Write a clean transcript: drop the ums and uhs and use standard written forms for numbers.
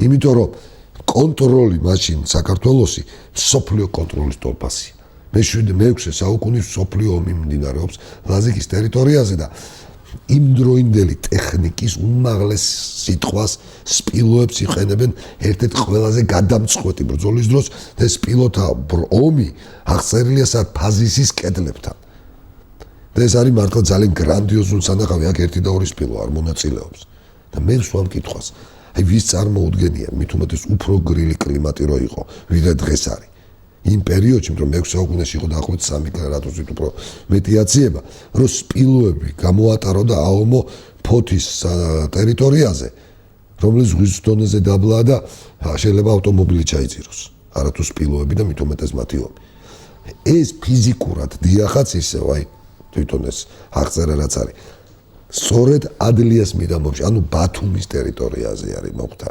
იმიტომ რომ კონტროლი მაშინ საქართველოსი სოფლიო კონტროლის თვალსაზრისით. მე-6 საუკუნის სოფლიო ომი მიმდინარეობს ლაზიკის ტერიტორიაზე და იმდროინდელი ტექნიკის უმაღლეს სიტყვას სპილოებს იყენებენ ერთ-ერთ ყველაზე გადამწყვეტი ბრძოლის დროს და სპილოთა ომი აღწერილია სად ფაზისის კედლებთან. და ეს არის მართლა ძალიან გრანდიოზული სანახავი, აქ 1 და 2 სპილო არ მონაწილეობს. და მე ვსვამ კითხვას, აი ვის წარმოუდგენია, მით უმეტეს უფრო გრილი კლიმატი რო იყო, ვიდრე დღეს არის. იმ პერიოდში, რომ 6 საუკუნეში იყო დაახლოებით 3 გრადუსით უფრო მეტი აციება, რომ სპილოები გამოატაროდა აომო ფოთის ტერიტორიაზე, რომელიც ზღვის დონეზე დაბლაა და შეიძლება ავტომობილი ჩაიძიროს. არათუ სპილოები და მით უმეტეს მათი ომი. ეს ფიზიკურად დიახაც ისევ, აი თვითონ ეს აღწერა რაც არის. სწორედ ადლიას მიდამოებში, ანუ ბათუმის ტერიტორიაზე არის მოხდა.